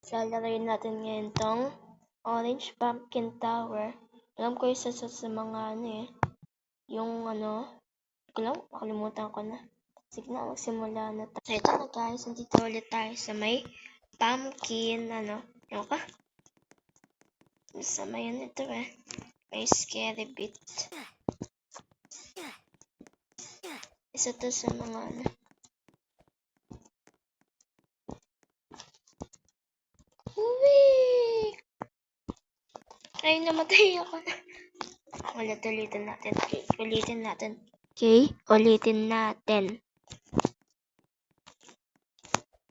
Lalarayin natin ngayon tong Orange Pumpkin Tower. Alam ko isa sa mga yung nakalimutan ko na. Sige na, magsimula na tayo. So ito na guys, nandito ulit tayo sa may pumpkin, sa may may scary bit. Isa to sa mga Uwi! Ay, namatay ako. Ulitin natin. Okay, ulitin natin.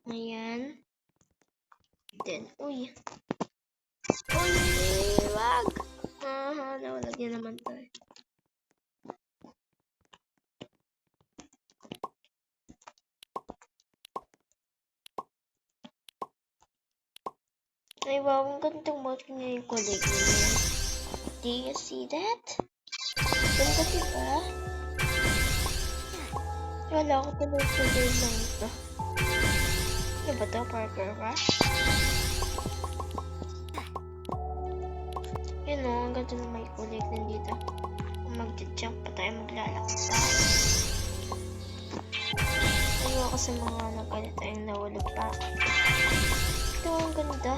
Ayan. Then, uy, wag! Nawalag niya naman tayo. Ay, wow, ang gandang motion niya yung kulig niya. Do you see that? Ganda diba? Wala ko tuloy lang ito. Ano ba ito? Parker Rush? Yun o, ang ganda na may kulig nandito. Kung mag-jump pa tayo, maglalakad tayo. Ayaw ko sa mga nagkalit tayong nahulog pa. Ito, ang ganda.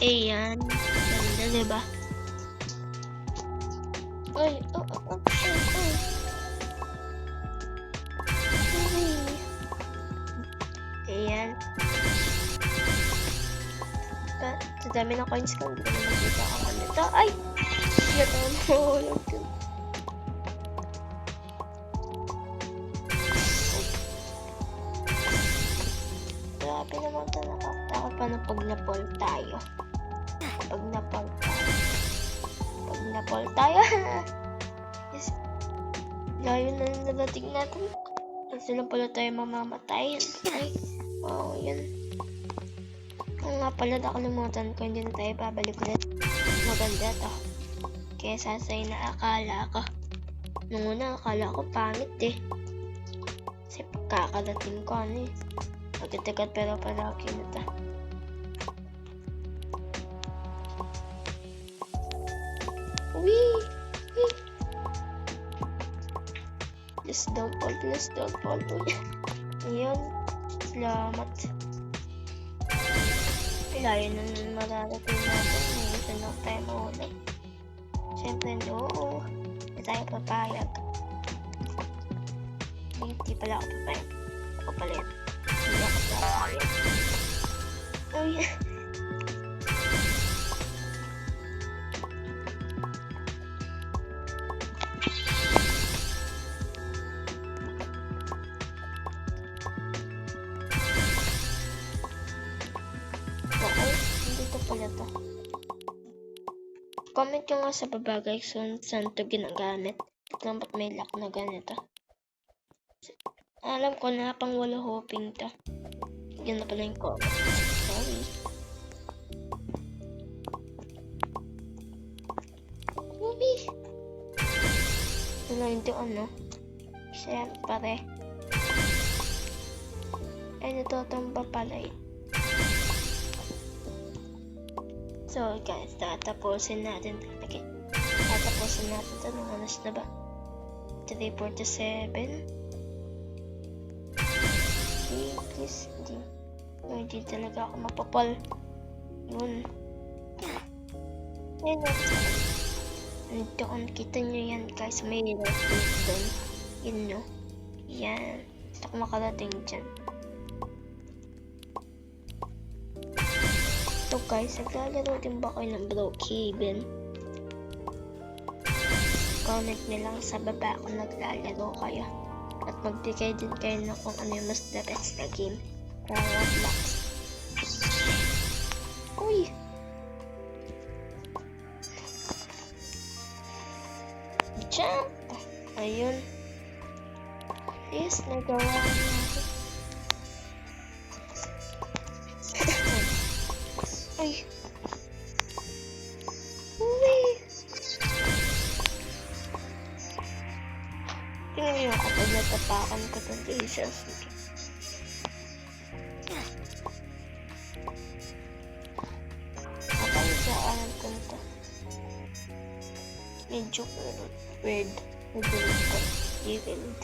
Ayan. Ganda, diba? Ay. Ayan. Sa dami ng coins ko, hindi ko na makita ako nito. Ay! Shit, nahulog ko. Grabe naman ito, nakakatakot pa na pag na-fall tayo. Yes. Layo na nadating natin. Kasi lang pala tayo mamamatay. Ay, wow, yun. Kung nga pala nakalimutan ko, hindi na tayo babalik ulit. Maganda to. Kesa sa inaakala ko. Nung una, akala ko pangit Kasi pagkakadating ko, agad-agad pero palagi na to. Wee! Please don't fall. Ayan. Salamat. Layo na mararating natin. Ngayon na tayo mahulog. Siyempre, no. Hindi tayo papayag. Hindi pala ako papayag. Ako pala yan. Hindi ako papayag. Uy. Comment nyo nga sa baba guys kung saan ito ginagamit. Lang ba't may lock na ganito. Alam ko na pang wala hoping to. Yun na pala yung comment. Sorry. Ubi! Wala yung Siyempre. Ay, natutumba pala So guys, tatapusin natin ito. Anong oras na ba? 3:47. Okay, please. Hindi talaga ako mapapal. Yun. Doon, kita nyo yan guys. May red doon. Yun Yan. Gusto ko makarating dyan. So guys, naglalaro din ba kayo ng Brookhaven? Comment nyo lang sa baba kung naglalaro kayo. At magbigay din kayo na kung ano yung mas the best na game para Roblox. Uy! Jump! Ayun. Yes, nagawa natin. Ay! Uwi! Tingnan niyo ako pag natapakan ko ito. Jesus. Medyo weird. Medyo weird.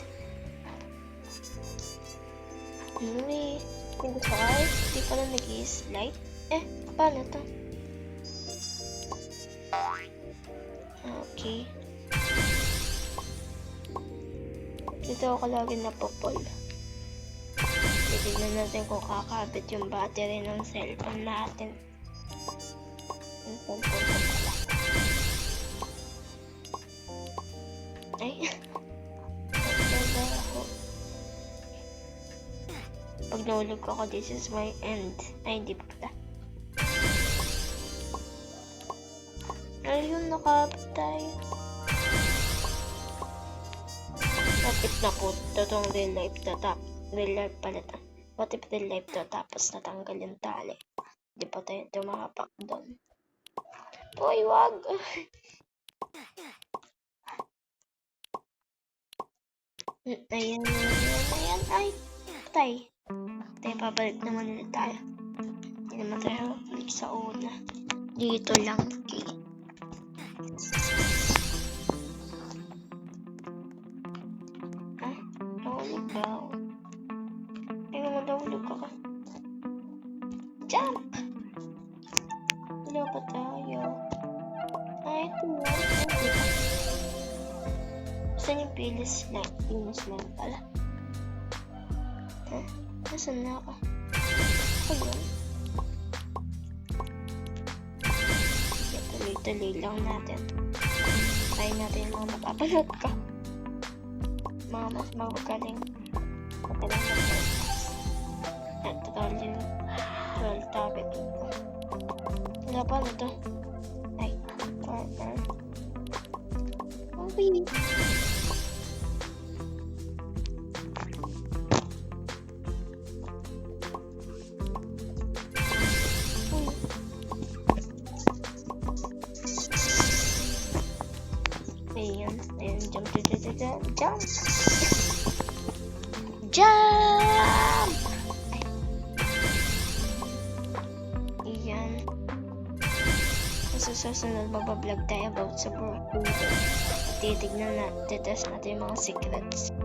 Anyway, kung gusto ay, di pala nag-i-slide. Paano to? Okay. Dito ako lagi napopol. Titignan natin kung kakabit yung battery ng cellphone natin. Ay. Nagdada ako. Pag nahulog ako, this is my end. Ay, hindi pa pala. Ayun, nakabit tayo. What if na po, totoong real life real life pala to. What if real life to, tapos natanggal yung tali? Di pa tayo tumapak doon. Uy, wag! Ayan. Ay, patay. Tayo, pabalik naman ulit tayo. Hindi naman tayo balik sa una. Dito lang, okay. Nahulog ba ako? Ay, naman nahulog ako. Jump! Wala pa tayo. Ay, ito na. Saan yung pilis lang? Pilis lang pala. Nasaan na ako? Ayun. Tuloy-tuloy lang natin. Try natin yung mga mapapanood ko. Mga mas magaling. Magaling na podcast. At total topic ko. Wala pa na to. Ay, partner. Okay. Ayun, jump. Jump! Ayan. Sa susunod, mabablog tayo about sa Brookwood. At titignan natin, titest natin yung mga secrets.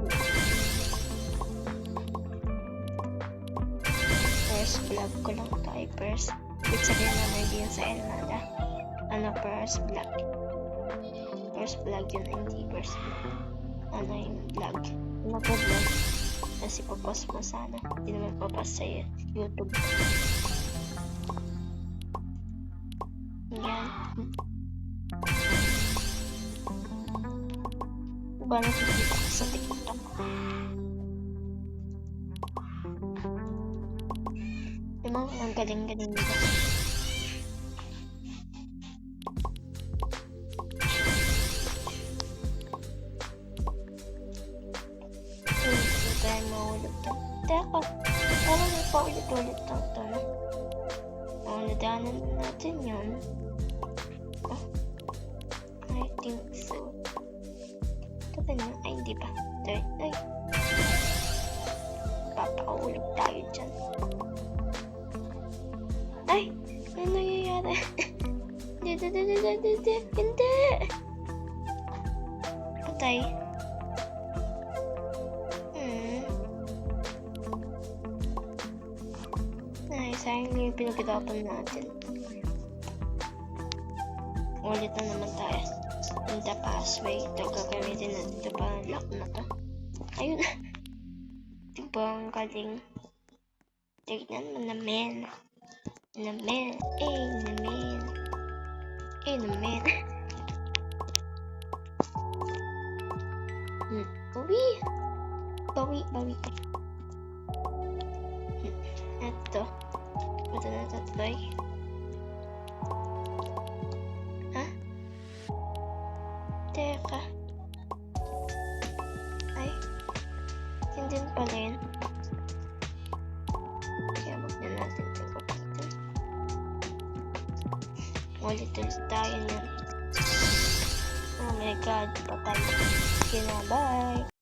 First vlog ko lang tayo. First, ibig sabihin na hindi yun sa Elnada. First vlog. First vlog yun, hindi first vlog. Yung vlog. Mag-vlog. Kasi papost mo sana. Hindi naman papost sa YouTube. Yan. Diba nakikita ko sa TikTok? Diba ang galing-galing nila. Teka, parang napaulit-ulit lang ito, no? Nadaanan natin yun. I think so. Ito ba na? Ay, hindi pa. Ay. Papaulit tayo dyan. Ay! Ano nangyayari? Hindi! Patay. Sayang yung pinag-igapan natin. Ulit na naman tayo. In the passway. Ito gagamitin natin. Ito pa lock na to. Ayun. Diba ang galing. Tignan mo naman. Naman. Naman. Uwi. Bawi. Ito. Ito na tatloy. Teka. Ay. Hindi pala yun. Kaya wag na natin ito kapitan. Ulit tayo niyan. Oh my god. Patay. Okay na. Bye.